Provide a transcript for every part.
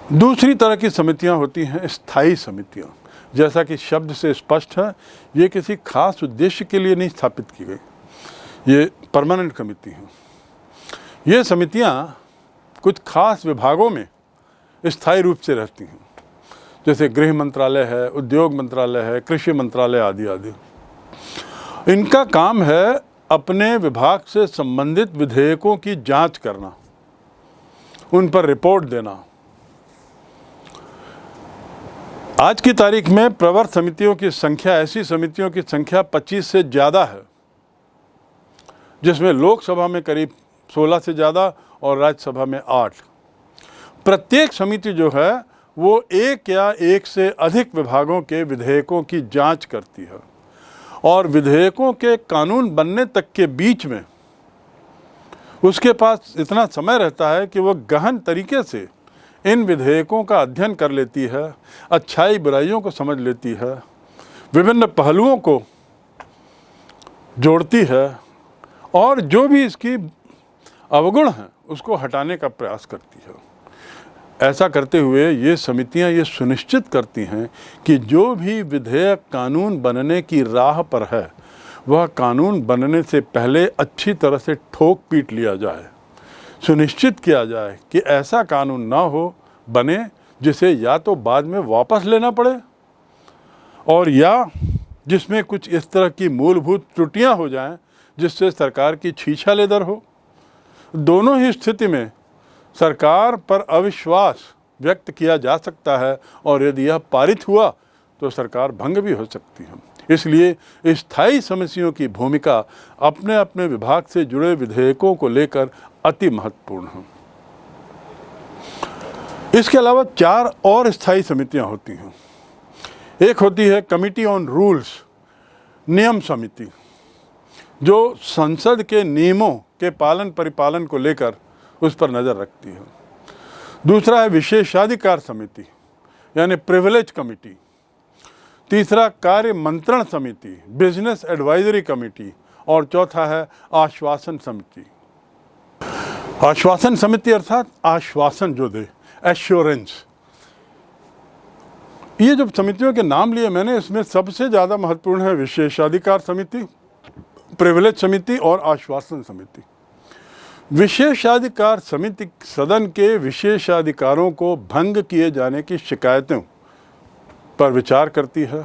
दूसरी तरह की समितियां होती हैं स्थायी समितियां। जैसा कि शब्द से स्पष्ट है, ये किसी खास उद्देश्य के लिए नहीं स्थापित की गई, ये परमानेंट कमेटी है। ये समितियां कुछ खास विभागों में स्थायी रूप से रहती हैं, जैसे गृह मंत्रालय है, उद्योग मंत्रालय है, कृषि मंत्रालय आदि आदि। इनका काम है अपने विभाग से संबंधित विधेयकों की जांच करना, उन पर रिपोर्ट देना। आज की तारीख में प्रवर समितियों की संख्या, ऐसी समितियों की संख्या 25 से ज़्यादा है, जिसमें लोकसभा में करीब 16 से ज़्यादा और राज्यसभा में 8। प्रत्येक समिति जो है वो एक या एक से अधिक विभागों के विधेयकों की जांच करती है और विधेयकों के कानून बनने तक के बीच में उसके पास इतना समय रहता है कि वह गहन तरीके से इन विधेयकों का अध्ययन कर लेती है, अच्छाई बुराइयों को समझ लेती है, विभिन्न पहलुओं को जोड़ती है और जो भी इसकी अवगुण हैं उसको हटाने का प्रयास करती है। ऐसा करते हुए ये समितियां ये सुनिश्चित करती हैं कि जो भी विधेयक कानून बनने की राह पर है वह कानून बनने से पहले अच्छी तरह से ठोक पीट लिया जाए, सुनिश्चित किया जाए कि ऐसा कानून ना हो बने जिसे या तो बाद में वापस लेना पड़े और या जिसमें कुछ इस तरह की मूलभूत त्रुटियां हो जाएं जिससे सरकार की छीछालेदर हो। दोनों ही स्थिति में सरकार पर अविश्वास व्यक्त किया जा सकता है और यदि यह पारित हुआ तो सरकार भंग भी हो सकती है। इसलिए स्थायी समितियों की भूमिका अपने अपने विभाग से जुड़े विधेयकों को लेकर अति महत्वपूर्ण है। इसके अलावा 4 और स्थायी समितियां होती हैं। एक होती है कमिटी ऑन रूल्स, नियम समिति, जो संसद के नियमों के पालन परिपालन को लेकर उस पर नज़र रखती है। दूसरा है विशेषाधिकार समिति यानी प्रिविलेज कमिटी। तीसरा कार्य मंत्रण समिति, बिजनेस एडवाइजरी कमिटी। और चौथा है आश्वासन समिति। आश्वासन समिति अर्थात आश्वासन जो दे, एश्योरेंस। ये जो समितियों के नाम लिए मैंने, इसमें सबसे ज़्यादा महत्वपूर्ण है विशेषाधिकार समिति, प्रिविलेज समिति और आश्वासन समिति। विशेषाधिकार समिति सदन के विशेषाधिकारों को भंग किए जाने की शिकायतों पर विचार करती है।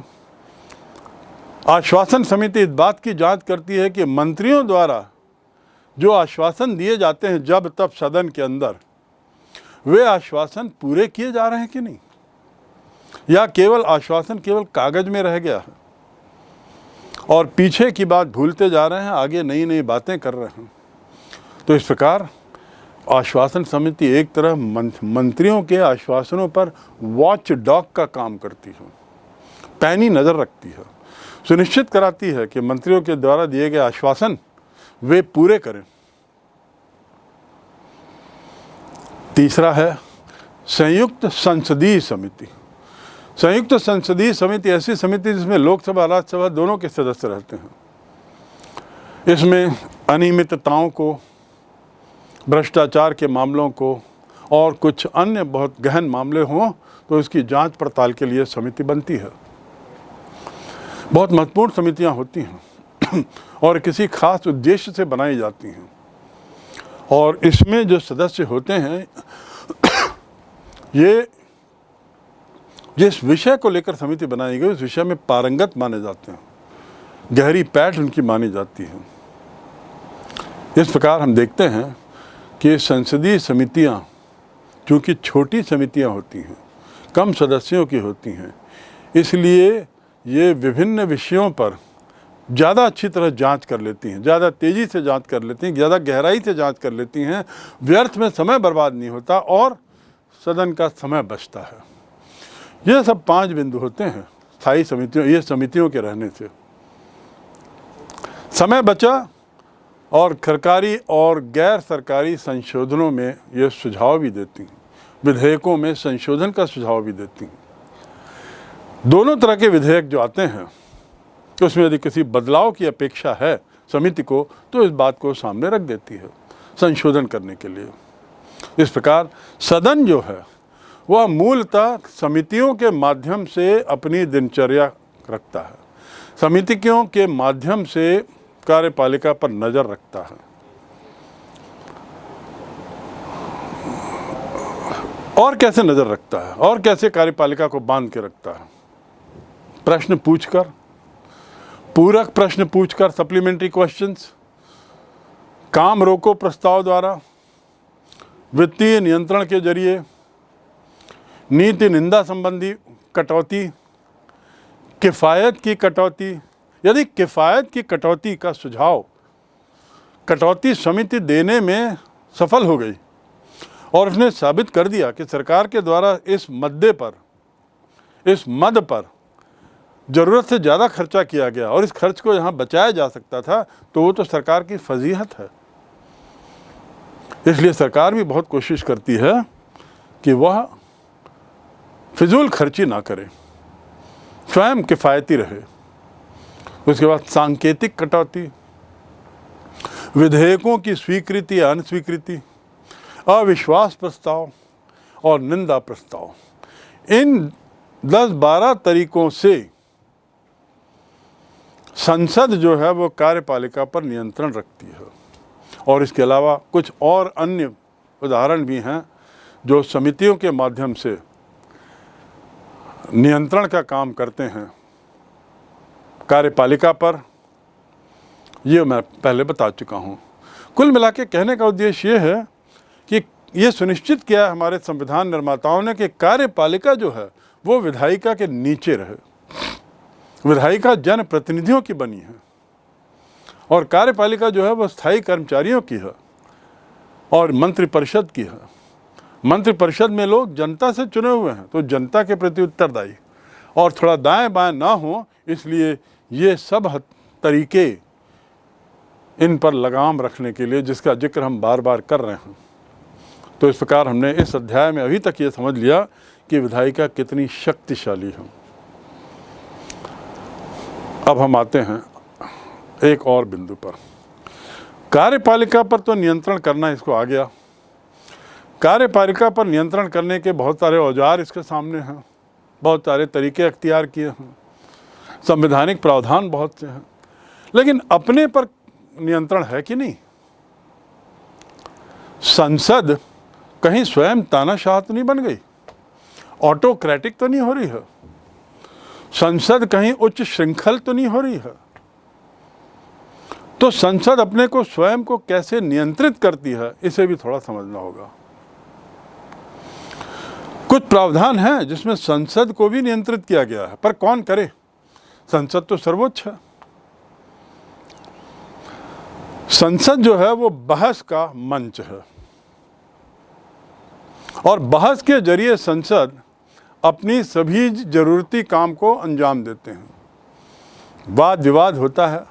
आश्वासन समिति इस बात की जांच करती है कि मंत्रियों द्वारा जो आश्वासन दिए जाते हैं जब तब सदन के अंदर, वे आश्वासन पूरे किए जा रहे हैं कि नहीं, या केवल आश्वासन केवल कागज में रह गया है और पीछे की बात भूलते जा रहे हैं, आगे नई नई बातें कर रहे हैं। तो इस प्रकार आश्वासन समिति एक तरह मंत्रियों के आश्वासनों पर वॉच डॉग का काम करती है, पैनी नज़र रखती है, सुनिश्चित कराती है कि मंत्रियों के द्वारा दिए गए आश्वासन वे पूरे करें। तीसरा है संयुक्त संसदीय समिति। संयुक्त संसदीय समिति ऐसी समिति जिसमें लोकसभा राज्यसभा दोनों के सदस्य रहते हैं। इसमें अनियमितताओं को, भ्रष्टाचार के मामलों को और कुछ अन्य बहुत गहन मामले हों तो इसकी जांच पड़ताल के लिए समिति बनती है। बहुत महत्वपूर्ण समितियां होती हैं और किसी खास उद्देश्य से बनाई जाती हैं और इसमें जो सदस्य होते हैं ये जिस विषय को लेकर समिति बनाई गई उस विषय में पारंगत माने जाते हैं, गहरी पैठ उनकी मानी जाती है। इस प्रकार हम देखते हैं कि संसदीय समितियां चूँकि छोटी समितियां होती हैं, कम सदस्यों की होती हैं, इसलिए ये विभिन्न विषयों पर ज़्यादा अच्छी तरह जांच कर लेती हैं, ज़्यादा तेज़ी से जांच कर लेती हैं, ज़्यादा गहराई से जांच कर लेती हैं, व्यर्थ में समय बर्बाद नहीं होता और सदन का समय बचता है। ये सब 5 बिंदु होते हैं स्थायी समितियों, ये समितियों के रहने से समय बचा और सरकारी और गैर सरकारी संशोधनों में ये सुझाव भी देती हैं, विधेयकों में संशोधन का सुझाव भी देती हैं। दोनों तरह के विधेयक जो आते हैं उसमें यदि किसी बदलाव की अपेक्षा है समिति को तो इस बात को सामने रख देती है संशोधन करने के लिए। इस प्रकार सदन जो है वह मूलतः समितियों के माध्यम से अपनी दिनचर्या रखता है, समितियों के माध्यम से कार्यपालिका पर नज़र रखता है और कैसे नज़र रखता है और कैसे कार्यपालिका को बांध के रखता है। प्रश्न पूछकर, पूरक प्रश्न पूछकर, सप्लीमेंट्री क्वेश्चंस, काम रोको प्रस्ताव द्वारा, वित्तीय नियंत्रण के जरिए, नीति निंदा संबंधी कटौती, किफ़ायत की कटौती। यदि किफ़ायत की कटौती का सुझाव कटौती समिति देने में सफल हो गई और उसने साबित कर दिया कि सरकार के द्वारा इस मद पर ज़रूरत से ज़्यादा खर्चा किया गया और इस खर्च को यहाँ बचाया जा सकता था, तो वो तो सरकार की फजीहत है। इसलिए सरकार भी बहुत कोशिश करती है कि वह फिजूल खर्ची ना करे, स्वयं किफ़ायती रहे। उसके बाद सांकेतिक कटौती, विधेयकों की स्वीकृति या अस्वीकृति, अविश्वास प्रस्ताव और निंदा प्रस्ताव, इन 10-12 तरीकों से संसद जो है वो कार्यपालिका पर नियंत्रण रखती है। और इसके अलावा कुछ और अन्य उदाहरण भी हैं जो समितियों के माध्यम से नियंत्रण का काम करते हैं कार्यपालिका पर, ये मैं पहले बता चुका हूँ। कुल मिला के कहने का उद्देश्य ये है कि ये सुनिश्चित किया है हमारे संविधान निर्माताओं ने कि कार्यपालिका जो है वो विधायिका के नीचे रहे। विधायिका जनप्रतिनिधियों की बनी है और कार्यपालिका जो है वो स्थायी कर्मचारियों की है और मंत्रिपरिषद की है। मंत्रिपरिषद में लोग जनता से चुने हुए हैं, तो जनता के प्रति उत्तरदायी और थोड़ा दाएं बाएं ना हो, इसलिए ये सब तरीके इन पर लगाम रखने के लिए, जिसका जिक्र हम बार बार कर रहे हैं। तो इस प्रकार हमने इस अध्याय में अभी तक ये समझ लिया कि विधायिका कितनी शक्तिशाली है। अब हम आते हैं एक और बिंदु पर। कार्यपालिका पर तो नियंत्रण करना इसको आ गया। कार्यपालिका पर नियंत्रण करने के बहुत सारे औजार इसके सामने हैं, बहुत सारे तरीके अख्तियार किए हैं, संवैधानिक प्रावधान बहुत से हैं, लेकिन अपने पर नियंत्रण है कि नहीं? संसद कहीं स्वयं तानाशाह तो नहीं बन गई, ऑटोक्रेटिक तो नहीं हो रही है, संसद कहीं उच्च श्रृंखल तो नहीं हो रही है। तो संसद अपने को स्वयं को कैसे नियंत्रित करती है, इसे भी थोड़ा समझना होगा। कुछ प्रावधान हैं जिसमें संसद को भी नियंत्रित किया गया है, पर कौन करे? संसद तो सर्वोच्च है। संसद जो है वो बहस का मंच है और बहस के जरिए संसद अपनी सभी जरूरती काम को अंजाम देते हैं। वाद विवाद होता है।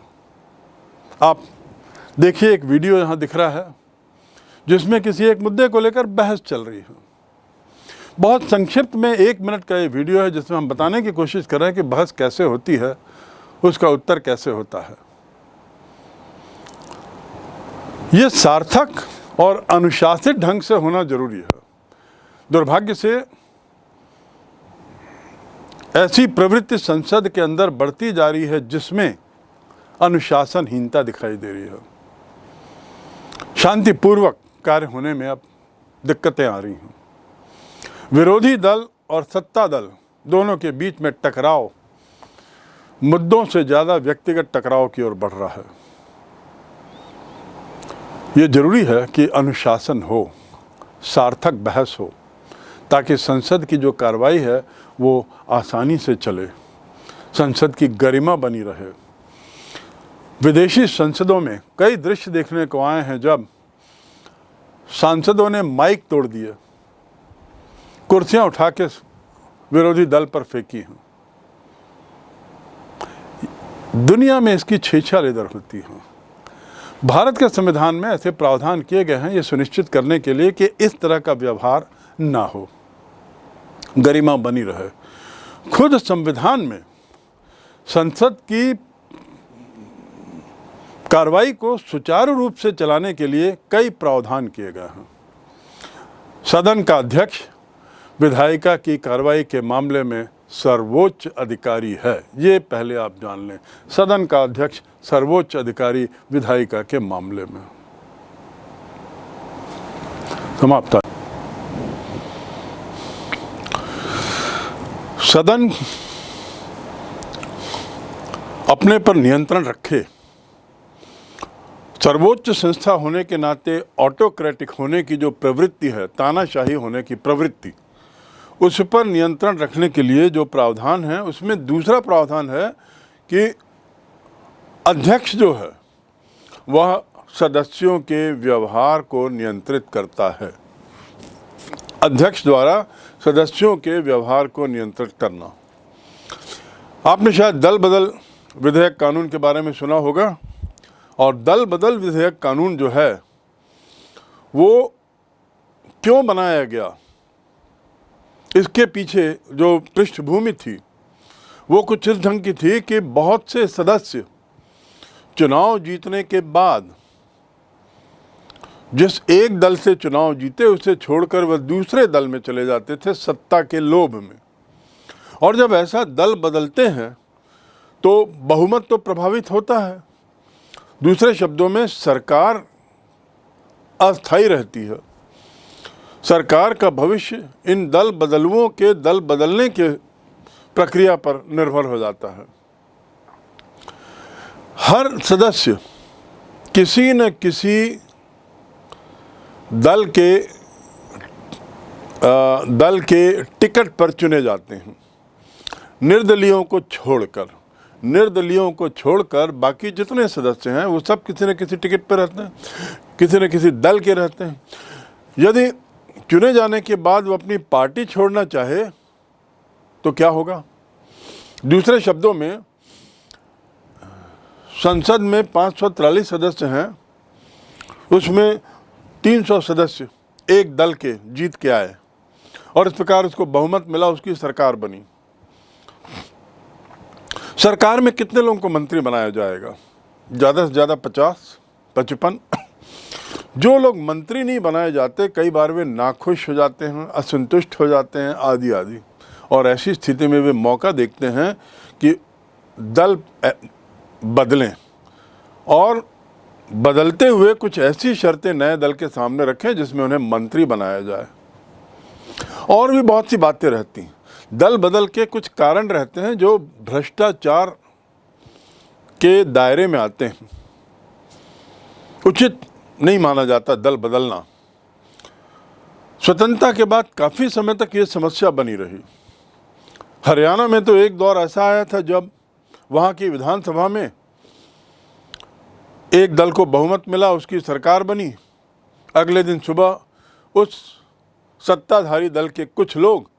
आप देखिए, एक वीडियो यहाँ दिख रहा है जिसमें किसी एक मुद्दे को लेकर बहस चल रही है। बहुत संक्षिप्त में 1 मिनट का ये वीडियो है जिसमें हम बताने की कोशिश कर रहे हैं कि बहस कैसे होती है, उसका उत्तर कैसे होता है। ये सार्थक और अनुशासित ढंग से होना जरूरी है। दुर्भाग्य से ऐसी प्रवृत्ति संसद के अंदर बढ़ती जा रही है जिसमें अनुशासनहीनता दिखाई दे रही है। शांतिपूर्वक कार्य होने में अब दिक्कतें आ रही हैं। विरोधी दल और सत्ता दल दोनों के बीच में टकराव मुद्दों से ज़्यादा व्यक्तिगत टकराव की ओर बढ़ रहा है। ये जरूरी है कि अनुशासन हो, सार्थक बहस हो, ताकि संसद की जो कार्रवाई है वो आसानी से चले, संसद की गरिमा बनी रहे। विदेशी संसदों में कई दृश्य देखने को आए हैं जब सांसदों ने माइक तोड़ दिए, कुर्सियां उठा के विरोधी दल पर फेंकी हैं। दुनिया में इसकी छेछा लेदर होती है। भारत के संविधान में ऐसे प्रावधान किए गए हैं ये सुनिश्चित करने के लिए कि इस तरह का व्यवहार ना हो, गरिमा बनी रहे। खुद संविधान में संसद की कार्रवाई को सुचारू रूप से चलाने के लिए कई प्रावधान किए गए हैं। सदन का अध्यक्ष विधायिका की कार्रवाई के मामले में सर्वोच्च अधिकारी है। ये पहले आप जान लें, सदन का अध्यक्ष सर्वोच्च अधिकारी विधायिका के मामले में। समाप्त। सदन अपने पर नियंत्रण रखे, सर्वोच्च संस्था होने के नाते ऑटोक्रेटिक होने की जो प्रवृत्ति है, तानाशाही होने की प्रवृत्ति, उस पर नियंत्रण रखने के लिए जो प्रावधान है, उसमें दूसरा प्रावधान है कि अध्यक्ष जो है वह सदस्यों के व्यवहार को नियंत्रित करता है। अध्यक्ष द्वारा सदस्यों के व्यवहार को नियंत्रित करना। आपने शायद दल बदल विधेयक कानून के बारे में सुना होगा, और दल बदल विधेयक कानून जो है वो क्यों बनाया गया, इसके पीछे जो पृष्ठभूमि थी वो कुछ इस ढंग की थी कि बहुत से सदस्य चुनाव जीतने के बाद जिस एक दल से चुनाव जीते उसे छोड़कर वह दूसरे दल में चले जाते थे सत्ता के लोभ में। और जब ऐसा दल बदलते हैं तो बहुमत तो प्रभावित होता है। दूसरे शब्दों में सरकार अस्थायी रहती है। सरकार का भविष्य इन दल बदलुओं के दल बदलने के प्रक्रिया पर निर्भर हो जाता है। हर सदस्य किसी न किसी दल के टिकट पर चुने जाते हैं, निर्दलीयों को छोड़कर बाकी जितने सदस्य हैं वो सब किसी न किसी टिकट पर रहते हैं, किसी न किसी दल के रहते हैं। यदि चुने जाने के बाद वो अपनी पार्टी छोड़ना चाहे तो क्या होगा? दूसरे शब्दों में, संसद में 543 सदस्य हैं, उसमें 300 सदस्य एक दल के जीत के आए और इस प्रकार उसको बहुमत मिला, उसकी सरकार बनी। सरकार में कितने लोगों को मंत्री बनाया जाएगा? ज़्यादा से ज़्यादा 50-55। जो लोग मंत्री नहीं बनाए जाते कई बार वे नाखुश हो जाते हैं, असंतुष्ट हो जाते हैं, आदि आदि, और ऐसी स्थिति में वे मौका देखते हैं कि दल बदलें और बदलते हुए कुछ ऐसी शर्तें नए दल के सामने रखें जिसमें उन्हें मंत्री बनाया जाए। और भी बहुत सी बातें रहती हैं। दल बदल के कुछ कारण रहते हैं जो भ्रष्टाचार के दायरे में आते हैं। उचित नहीं माना जाता दल बदलना। स्वतंत्रता के बाद काफ़ी समय तक ये समस्या बनी रही। हरियाणा में तो एक दौर ऐसा आया था जब वहाँ की विधानसभा में एक दल को बहुमत मिला, उसकी सरकार बनी। अगले दिन सुबह उस सत्ताधारी दल के कुछ लोग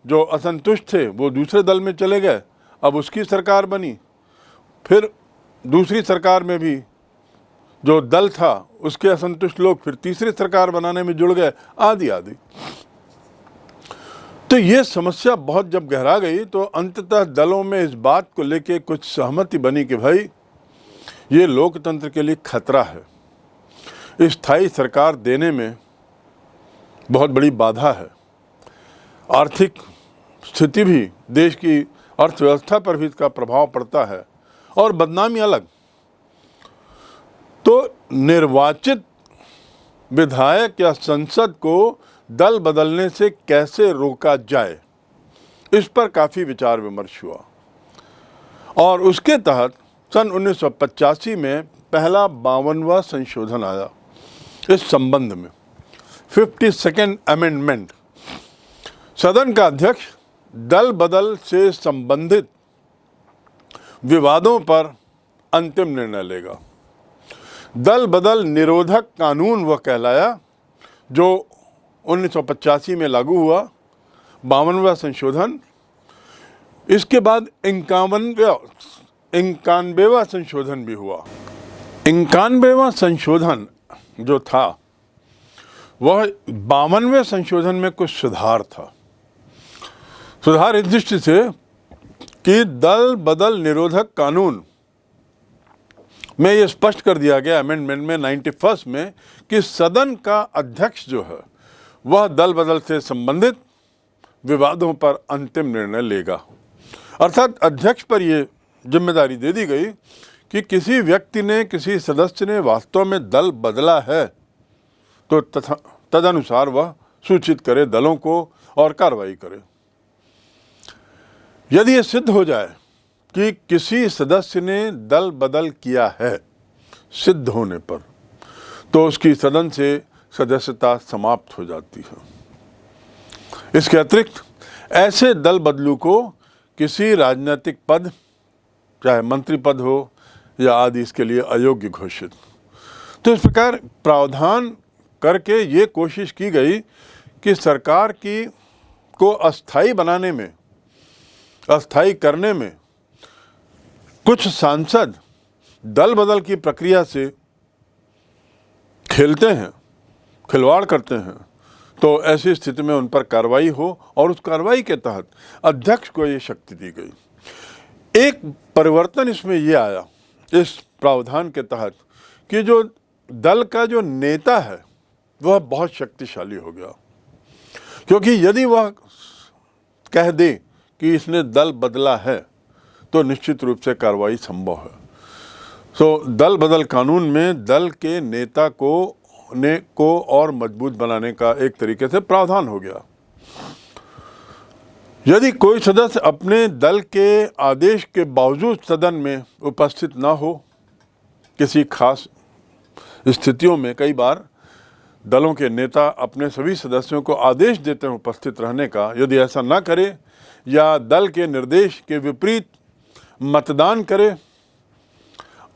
जो असंतुष्ट थे वो दूसरे दल में चले गए, अब उसकी सरकार बनी। फिर दूसरी सरकार में भी जो दल था उसके असंतुष्ट लोग फिर तीसरी सरकार बनाने में जुड़ गए, आदि आदि। तो ये समस्या बहुत जब गहरा गई तो अंततः दलों में इस बात को लेके कुछ सहमति बनी कि भाई ये लोकतंत्र के लिए खतरा है, स्थायी सरकार देने में बहुत बड़ी बाधा है, आर्थिक स्थिति भी, देश की अर्थव्यवस्था पर भी इसका प्रभाव पड़ता है और बदनामी अलग। तो निर्वाचित विधायक या संसद को दल बदलने से कैसे रोका जाए, इस पर काफ़ी विचार विमर्श हुआ और उसके तहत सन 1985 में पहला 52वां संशोधन आया इस संबंध में, 52nd अमेंडमेंट। सदन का अध्यक्ष दल बदल से संबंधित विवादों पर अंतिम निर्णय लेगा। दल बदल निरोधक कानून वह कहलाया जो 1985 में लागू हुआ, 52वां संशोधन। इसके बाद 91वां संशोधन भी हुआ। 91वां संशोधन जो था वह 52वें संशोधन में कुछ सुधार था। सुधार इस दृष्टि से कि दल बदल निरोधक कानून में ये स्पष्ट कर दिया गया अमेंडमेंट में 91 में कि सदन का अध्यक्ष जो है वह दल बदल से संबंधित विवादों पर अंतिम निर्णय लेगा। अर्थात अध्यक्ष पर यह जिम्मेदारी दे दी गई कि किसी व्यक्ति ने, किसी सदस्य ने वास्तव में दल बदला है तो तदनुसार वह सूचित करे दलों को और कार्रवाई करे। यदि यह सिद्ध हो जाए कि किसी सदस्य ने दल बदल किया है, सिद्ध होने पर, तो उसकी सदन से सदस्यता समाप्त हो जाती है। इसके अतिरिक्त ऐसे दल बदलू को किसी राजनीतिक पद, चाहे मंत्री पद हो या आदि, इसके लिए अयोग्य घोषित। तो इस प्रकार प्रावधान करके ये कोशिश की गई कि सरकार की को अस्थायी बनाने में, अस्थायी करने में कुछ सांसद दल बदल की प्रक्रिया से खेलते हैं, खिलवाड़ करते हैं, तो ऐसी स्थिति में उन पर कार्रवाई हो और उस कार्रवाई के तहत अध्यक्ष को ये शक्ति दी गई। एक परिवर्तन इसमें यह आया इस प्रावधान के तहत कि जो दल का जो नेता है वह बहुत शक्तिशाली हो गया, क्योंकि यदि वह कह दे कि इसने दल बदला है तो निश्चित रूप से कार्रवाई संभव है। तो दल बदल कानून में दल के नेता को और मजबूत बनाने का एक तरीके से प्रावधान हो गया। यदि कोई सदस्य अपने दल के आदेश के बावजूद सदन में उपस्थित न हो, किसी खास स्थितियों में कई बार दलों के नेता अपने सभी सदस्यों को आदेश देते हैं उपस्थित रहने का, यदि ऐसा ना करे या दल के निर्देश के विपरीत मतदान करे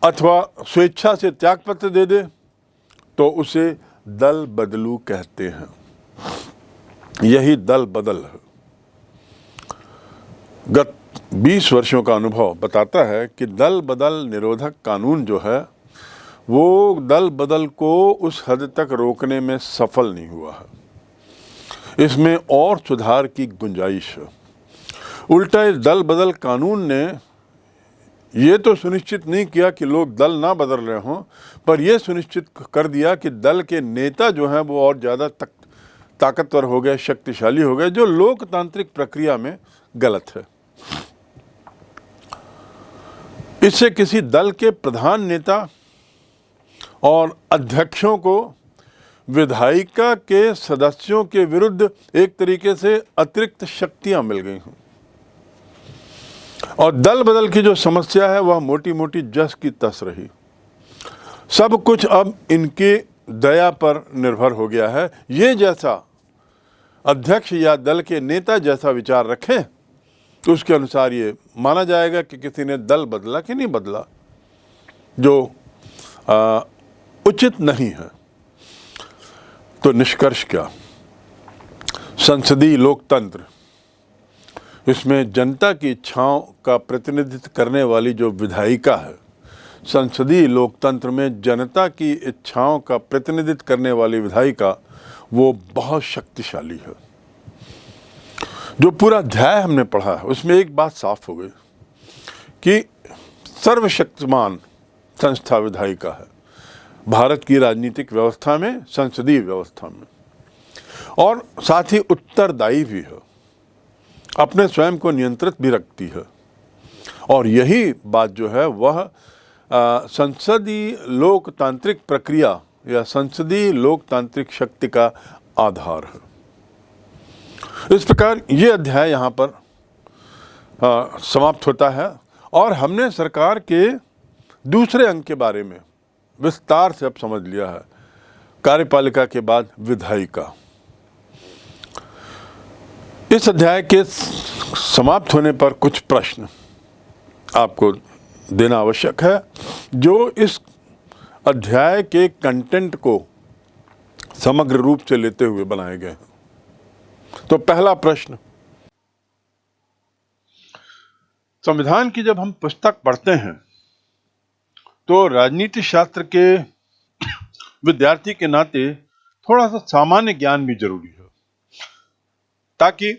अथवा स्वेच्छा से त्यागपत्र दे दे, तो उसे दल बदलू कहते हैं। यही दल बदल है। गत 20 वर्षों का अनुभव बताता है कि दल बदल निरोधक कानून जो है वो दल बदल को उस हद तक रोकने में सफल नहीं हुआ है। इसमें और सुधार की गुंजाइश है। उल्टा इस दल बदल कानून ने ये तो सुनिश्चित नहीं किया कि लोग दल ना बदल रहे हों, पर यह सुनिश्चित कर दिया कि दल के नेता जो हैं वो और ज़्यादा ताकतवर हो गए, शक्तिशाली हो गए, जो लोकतांत्रिक प्रक्रिया में गलत है। इससे किसी दल के प्रधान नेता और अध्यक्षों को विधायिका के सदस्यों के विरुद्ध एक तरीके से अतिरिक्त शक्तियां मिल गई हैं और दल बदल की जो समस्या है वह मोटी मोटी जस की तस रही। सब कुछ अब इनके दया पर निर्भर हो गया है। ये जैसा अध्यक्ष या दल के नेता जैसा विचार रखें तो उसके अनुसार ये माना जाएगा कि किसी ने दल बदला कि नहीं बदला, जो उचित नहीं है। तो निष्कर्ष क्या? संसदीय लोकतंत्र, इसमें जनता की इच्छाओं का प्रतिनिधित्व करने वाली जो विधायिका है, संसदीय लोकतंत्र में जनता की इच्छाओं का प्रतिनिधित्व करने वाली विधायिका वो बहुत शक्तिशाली है। जो पूरा अध्याय हमने पढ़ा है उसमें एक बात साफ हो गई कि सर्वशक्तिमान संस्था विधायिका है भारत की राजनीतिक व्यवस्था में, संसदीय व्यवस्था में, और साथ ही उत्तरदायी भी है, अपने स्वयं को नियंत्रित भी रखती है। और यही बात जो है वह संसदीय लोकतांत्रिक प्रक्रिया या संसदीय लोकतांत्रिक शक्ति का आधार है। इस प्रकार ये अध्याय यहाँ पर समाप्त होता है और हमने सरकार के दूसरे अंग के बारे में विस्तार से अब समझ लिया है। कार्यपालिका के बाद विधायिका। इस अध्याय के समाप्त होने पर कुछ प्रश्न आपको देना आवश्यक है जो इस अध्याय के कंटेंट को समग्र रूप से लेते हुए बनाए गए हैं। तो पहला प्रश्न, संविधान की जब हम पुस्तक पढ़ते हैं तो राजनीति शास्त्र के विद्यार्थी के नाते थोड़ा सा सामान्य ज्ञान भी जरूरी है, ताकि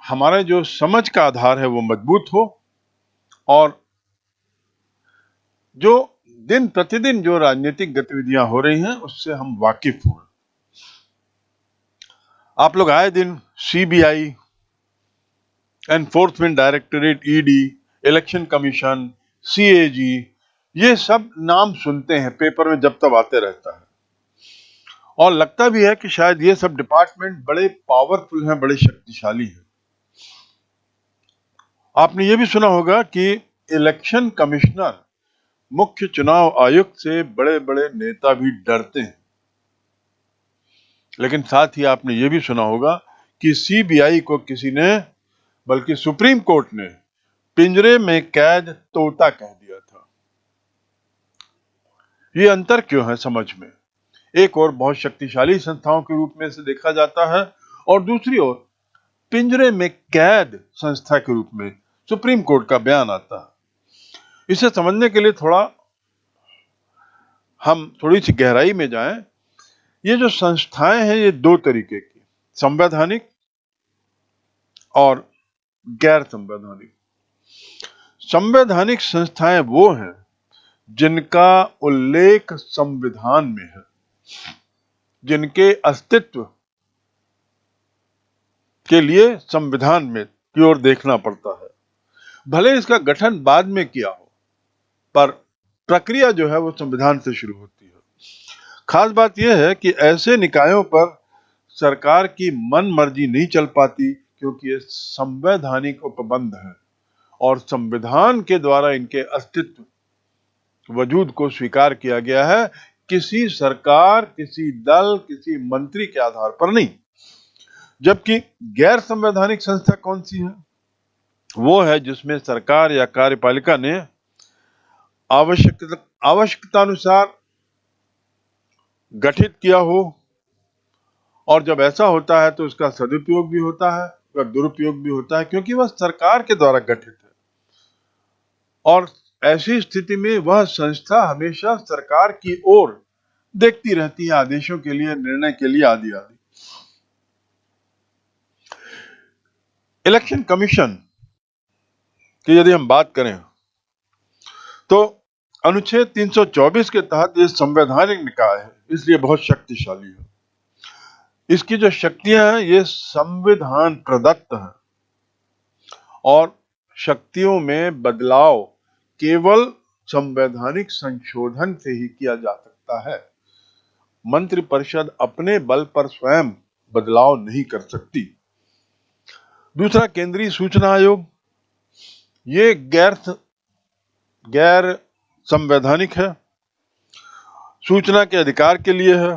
हमारा जो समझ का आधार है वो मजबूत हो और जो दिन प्रतिदिन जो राजनीतिक गतिविधियां हो रही हैं उससे हम वाकिफ हों। आप लोग आए दिन CBI, enforcement directorate ED, election commission, CAG, ये सब नाम सुनते हैं पेपर में, जब तब आते रहता है, और लगता भी है कि शायद ये सब डिपार्टमेंट बड़े पावरफुल हैं, बड़े शक्तिशाली हैं। आपने ये भी सुना होगा कि इलेक्शन कमिश्नर, मुख्य चुनाव आयुक्त से बड़े बड़े नेता भी डरते हैं। लेकिन साथ ही आपने ये भी सुना होगा कि सीबीआई को किसी ने, बल्कि सुप्रीम कोर्ट ने, पिंजरे में कैद तोता कह दिया था। ये अंतर क्यों है समझ में? एक और बहुत शक्तिशाली संस्थाओं के रूप में इसे देखा जाता है, और दूसरी ओर पिंजरे में कैद संस्था के रूप में सुप्रीम कोर्ट का बयान आता है। इसे समझने के लिए हम थोड़ी सी गहराई में जाएं। ये जो संस्थाएं हैं, ये दो तरीके की, संवैधानिक और गैर संवैधानिक। संवैधानिक संस्थाएं वो हैं जिनका उल्लेख संविधान में है, जिनके अस्तित्व के लिए संविधान में की ओर देखना पड़ता है। भले इसका गठन बाद में किया हो, पर प्रक्रिया जो है वो संविधान से शुरू होती है। खास बात यह है कि ऐसे निकायों पर सरकार की मन मर्जी नहीं चल पाती, क्योंकि ये संवैधानिक उपबंध है और संविधान के द्वारा इनके अस्तित्व, वजूद को स्वीकार किया गया है, किसी सरकार, किसी दल, किसी मंत्री के आधार पर नहीं। जबकि गैर संवैधानिक संस्था कौन सी है? वो है जिसमें सरकार या कार्यपालिका ने आवश्यकतानुसार गठित किया हो, और जब ऐसा होता है तो उसका सदुपयोग भी होता है, उसका दुरुपयोग भी होता है, क्योंकि वह सरकार के द्वारा गठित है। और ऐसी स्थिति में वह संस्था हमेशा सरकार की ओर देखती रहती है, आदेशों के लिए, निर्णय के लिए, आदि आदि। इलेक्शन कमीशन की यदि हम बात करें तो अनुच्छेद 324 के तहत ये संवैधानिक निकाय है, इसलिए बहुत शक्तिशाली है। इसकी जो शक्तियां हैं ये संविधान प्रदत्त हैं, और शक्तियों में बदलाव केवल संवैधानिक संशोधन से ही किया जा सकता है। मंत्रिपरिषद अपने बल पर स्वयं बदलाव नहीं कर सकती। दूसरा, केंद्रीय सूचना आयोग, ये गैर संवैधानिक है, सूचना के अधिकार के लिए है।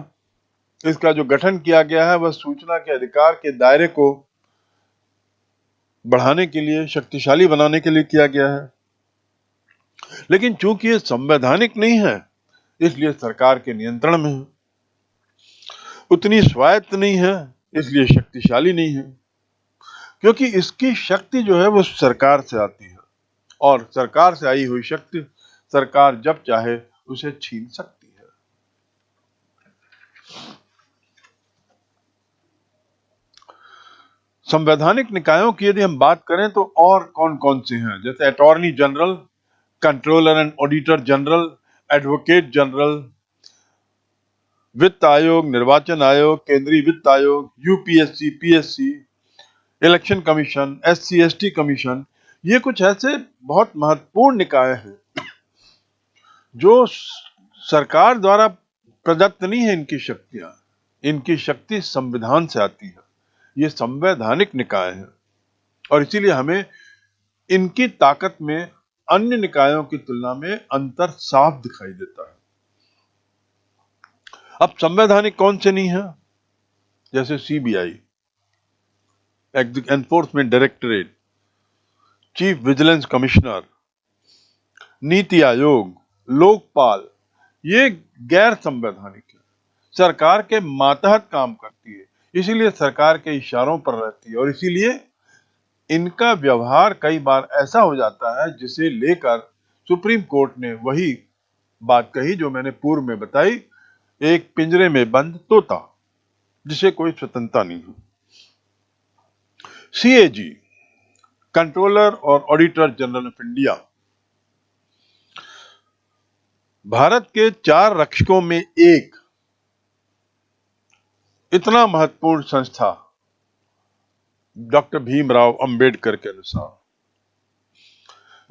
इसका जो गठन किया गया है वह सूचना के अधिकार के दायरे को बढ़ाने के लिए, शक्तिशाली बनाने के लिए किया गया है। लेकिन चूंकि ये संवैधानिक नहीं है, इसलिए सरकार के नियंत्रण में है। उतनी स्वायत्त नहीं है, इसलिए शक्तिशाली नहीं है, क्योंकि इसकी शक्ति जो है वो सरकार से आती है, और सरकार से आई हुई शक्ति सरकार जब चाहे उसे छीन सकती है। संवैधानिक निकायों की यदि हम बात करें तो और कौन कौन से हैं, जैसे attorney general, controller and auditor general, advocate general, वित्त आयोग, निर्वाचन आयोग, केंद्रीय वित्त आयोग, UPSC, PSC, election commission, SC ST commission. ये कुछ ऐसे बहुत महत्वपूर्ण निकाय हैं जो सरकार द्वारा प्रदत्त नहीं है। इनकी शक्ति संविधान से आती है। ये संवैधानिक निकाय है, और इसीलिए हमें इनकी ताकत में अन्य निकायों की तुलना में अंतर साफ दिखाई देता है। अब संवैधानिक कौन से नहीं है? जैसे CBI, enforcement directorate, chief vigilance commissioner, NITI Aayog, Lokpal, ये गैर संवैधानिक है, सरकार के मातहत काम करती है, इसीलिए सरकार के इशारों पर रहती है, और इसीलिए इनका व्यवहार कई बार ऐसा हो जाता है जिसे लेकर सुप्रीम कोर्ट ने वही बात कही जो मैंने पूर्व में बताई, एक पिंजरे में बंद तोता जिसे कोई स्वतंत्रता नहीं है। सीएजी, कंट्रोलर और auditor general of India, Bharat के 4 रक्षकों में एक, इतना महत्वपूर्ण संस्था डॉक्टर भीमराव अंबेडकर के अनुसार।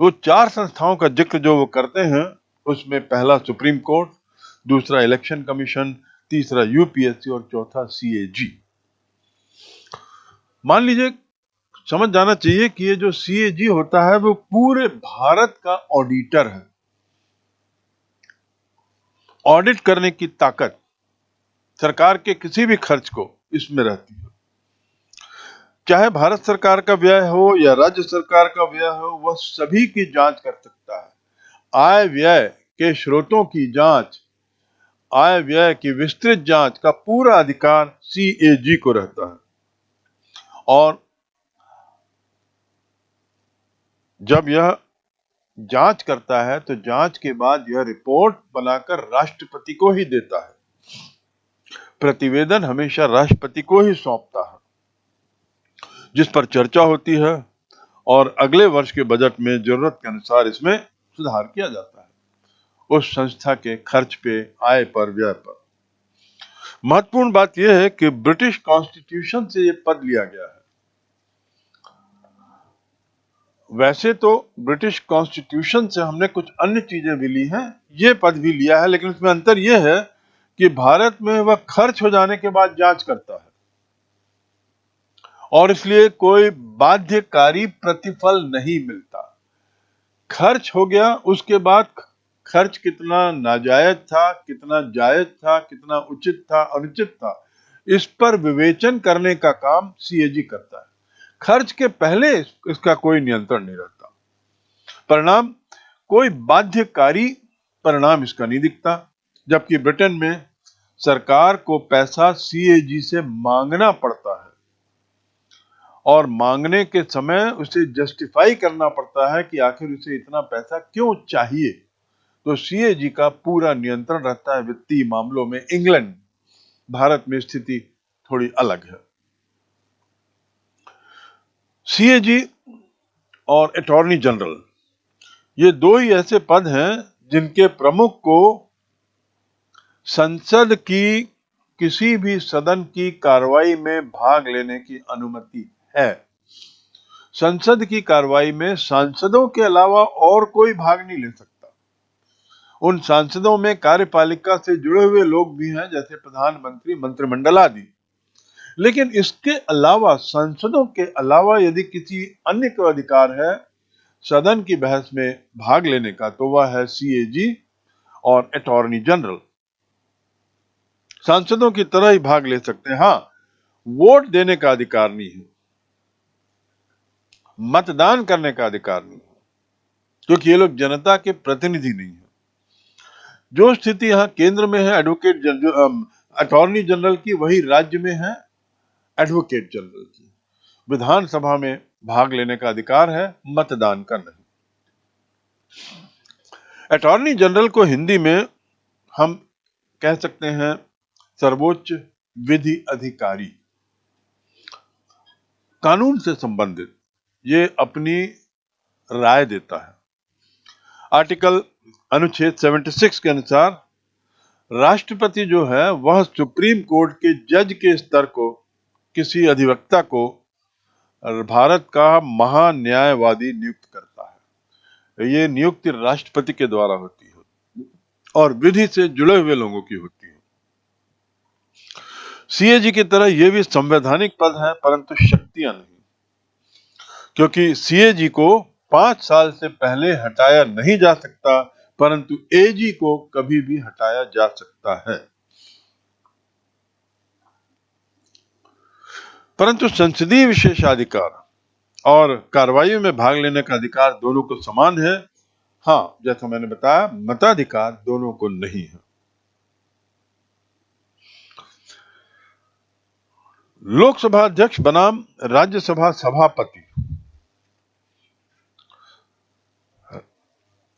वो 4 संस्थाओं का जिक्र जो वो करते हैं, उसमें पहला सुप्रीम कोर्ट, दूसरा इलेक्शन कमीशन, तीसरा यूपीएससी और चौथा सीएजी। मान लीजिए, समझ जाना चाहिए कि ये जो सीएजी होता है वो पूरे भारत का ऑडिटर है। ऑडिट करने की ताकत सरकार के किसी भी खर्च को इसमें रहती है, चाहे भारत सरकार का व्यय हो या राज्य सरकार का व्यय हो, वह सभी की जांच कर सकता है। आय व्यय के स्रोतों की जांच, आय व्यय की विस्तृत जांच का पूरा अधिकार सीएजी को रहता है। और जब यह जांच करता है तो जांच के बाद यह रिपोर्ट बनाकर राष्ट्रपति को ही देता है। प्रतिवेदन हमेशा राष्ट्रपति को ही सौंपता है, जिस पर चर्चा होती है और अगले वर्ष के बजट में जरूरत के अनुसार इसमें सुधार किया जाता है, उस संस्था के खर्च पे, आय पर, व्यय पर। महत्वपूर्ण बात यह है कि ब्रिटिश कॉन्स्टिट्यूशन से यह पद लिया गया है। वैसे तो ब्रिटिश कॉन्स्टिट्यूशन से हमने कुछ अन्य चीजें भी ली हैं, ये पद भी लिया है, लेकिन इसमें अंतर यह है कि भारत में वह खर्च हो जाने के बाद जांच करता है और इसलिए कोई बाध्यकारी प्रतिफल नहीं मिलता। खर्च हो गया, उसके बाद खर्च कितना नाजायज था, कितना जायज था, कितना उचित था, अनुचित था, इस पर विवेचन करने का काम सीएजी करता है। खर्च के पहले इसका कोई नियंत्रण नहीं रहता। परिणाम, कोई बाध्यकारी परिणाम इसका नहीं दिखता, जबकि ब्रिटेन में सरकार को पैसा सीएजी से मांगना पड़ता है और मांगने के समय उसे जस्टिफाई करना पड़ता है कि आखिर उसे इतना पैसा क्यों चाहिए। तो सीएजी का पूरा नियंत्रण रहता है वित्तीय मामलों में। इंग्लैंड, भारत में स्थिति थोड़ी अलग है। सीएजी और अटॉर्नी जनरल, ये दो ही ऐसे पद हैं जिनके प्रमुख को संसद की किसी भी सदन की कार्रवाई में भाग लेने की अनुमति है। संसद की कार्रवाई में सांसदों के अलावा और कोई भाग नहीं ले सकता। उन सांसदों में कार्यपालिका से जुड़े हुए लोग भी हैं, जैसे प्रधानमंत्री, मंत्रिमंडल आदि। लेकिन इसके अलावा, सांसदों के अलावा यदि किसी अन्य को अधिकार है सदन की बहस में भाग लेने का, तो वह है सीएजी और अटॉर्नी जनरल। सांसदों की तरह ही भाग ले सकते हैं। हाँ, वोट देने का अधिकार नहीं है, मतदान करने का अधिकार नहीं है, क्योंकि ये लोग जनता के प्रतिनिधि नहीं है। जो स्थिति यहां केंद्र में है एडवोकेट जनरल, अटॉर्नी जनरल की, वही राज्य में है एडवोकेट जनरल की। विधानसभा में भाग लेने का अधिकार है, मतदान का नहीं। अटॉर्नी जनरल को हिंदी में हम कह सकते हैं सर्वोच्च विधि अधिकारी। कानून से संबंधित ये अपनी राय देता है। आर्टिकल अनुच्छेद 76 के अनुसार राष्ट्रपति जो है वह सुप्रीम कोर्ट के जज के स्तर को, किसी अधिवक्ता को भारत का महान्यायवादी नियुक्त करता है। ये नियुक्ति राष्ट्रपति के द्वारा होती है और विधि से जुड़े हुए लोगों की होती है। सीएजी की तरह यह भी संवैधानिक पद है, परंतु शक्तियां नहीं, क्योंकि सीएजी को 5 साल से पहले हटाया नहीं जा सकता, परंतु एजी को कभी भी हटाया जा सकता है। परंतु संसदीय विशेषाधिकार और कार्रवाई में भाग लेने का अधिकार दोनों को समान है। हाँ, जैसा मैंने बताया, मताधिकार दोनों को नहीं है। लोकसभा अध्यक्ष बनाम राज्यसभा सभापति,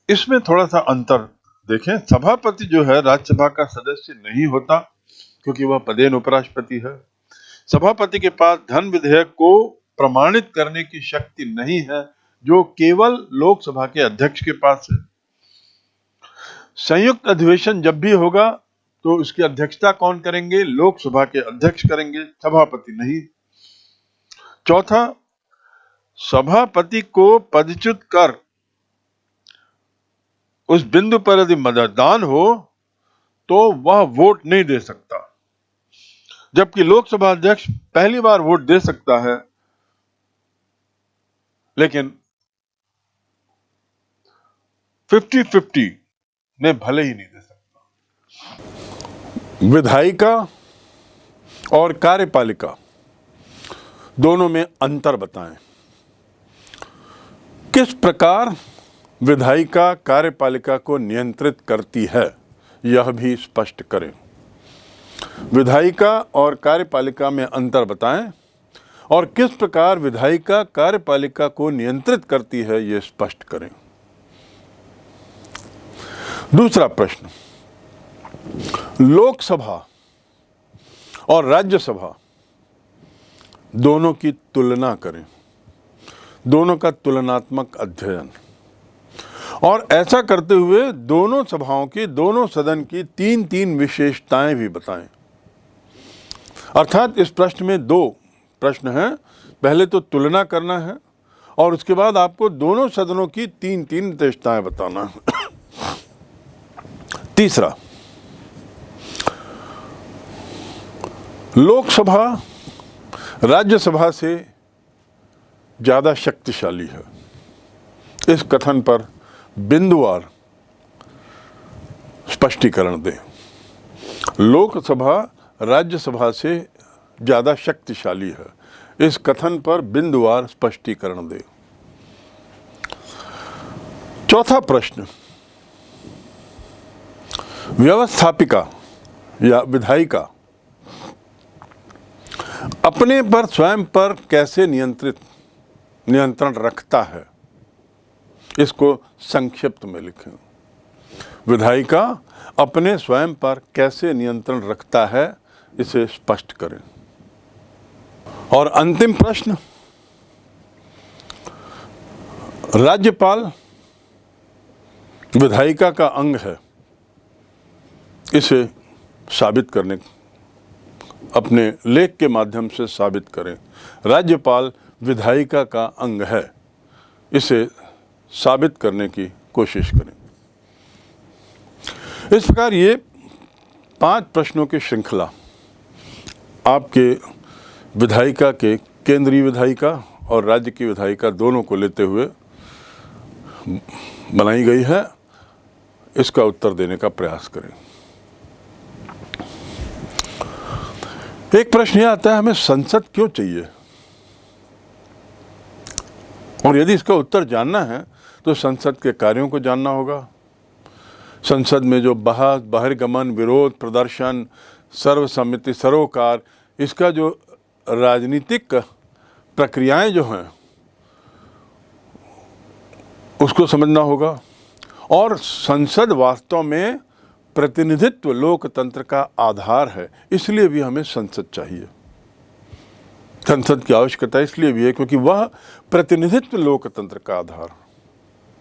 इसमें थोड़ा सा अंतर देखें। सभापति जो है राज्यसभा का सदस्य नहीं होता, क्योंकि वह पदेन उपराष्ट्रपति है। सभापति के पास धन विधेयक को प्रमाणित करने की शक्ति नहीं है, जो केवल लोकसभा के अध्यक्ष के पास है। संयुक्त अधिवेशन जब भी होगा तो उसकी अध्यक्षता कौन करेंगे? लोकसभा के अध्यक्ष करेंगे, सभापति नहीं। चौथा, सभापति को पदच्युत कर उस बिंदु पर यदि मतदान हो तो वह वोट नहीं दे सकता, जबकि लोकसभा अध्यक्ष पहली बार वोट दे सकता है लेकिन 50-50 में भले ही नहीं दे सकता। विधायिका और कार्यपालिका दोनों में अंतर बताएं। किस प्रकार विधायिका कार्यपालिका को नियंत्रित करती है यह भी स्पष्ट करें। विधायिका और कार्यपालिका में अंतर बताएं और किस प्रकार विधायिका कार्यपालिका को नियंत्रित करती है यह स्पष्ट करें। दूसरा प्रश्न, लोकसभा और राज्यसभा दोनों की तुलना करें, दोनों का तुलनात्मक अध्ययन, और ऐसा करते हुए दोनों सभाओं की, दोनों सदन की तीन तीन विशेषताएं भी बताएं। अर्थात इस प्रश्न में दो प्रश्न हैं, पहले तो तुलना करना है और उसके बाद आपको दोनों सदनों की तीन तीन विशेषताएं बताना है। तीसरा, लोकसभा राज्यसभा से ज्यादा शक्तिशाली है, इस कथन पर बिंदुवार स्पष्टीकरण दें। लोकसभा राज्यसभा से ज्यादा शक्तिशाली है, इस कथन पर बिंदुवार स्पष्टीकरण दें। चौथा प्रश्न, व्यवस्थापिका या विधायिका अपने पर स्वयं पर कैसे नियंत्रण रखता है, इसको संक्षिप्त में लिखें। विधायिका अपने स्वयं पर कैसे नियंत्रण रखता है इसे स्पष्ट करें। और अंतिम प्रश्न, राज्यपाल विधायिका का अंग है, इसे साबित करने, अपने लेख के माध्यम से साबित करें। राज्यपाल विधायिका का अंग है, इसे साबित करने की कोशिश करें। इस प्रकार ये 5 प्रश्नों की श्रृंखला आपके विधायिका के, केंद्रीय विधायिका और राज्य की विधायिका दोनों को लेते हुए बनाई गई है। इसका उत्तर देने का प्रयास करें। एक प्रश्न यह आता है, हमें संसद क्यों चाहिए? और यदि इसका उत्तर जानना है तो संसद के कार्यों को जानना होगा। संसद में जो बहस, बहिर्गमन, विरोध प्रदर्शन, सर्वसम्मति, सरोकार, इसका जो राजनीतिक प्रक्रियाएं जो हैं उसको समझना होगा। और संसद वास्तव में प्रतिनिधित्व लोकतंत्र का आधार है, इसलिए भी हमें संसद चाहिए। संसद की आवश्यकता इसलिए भी है क्योंकि वह प्रतिनिधित्व लोकतंत्र का आधार है।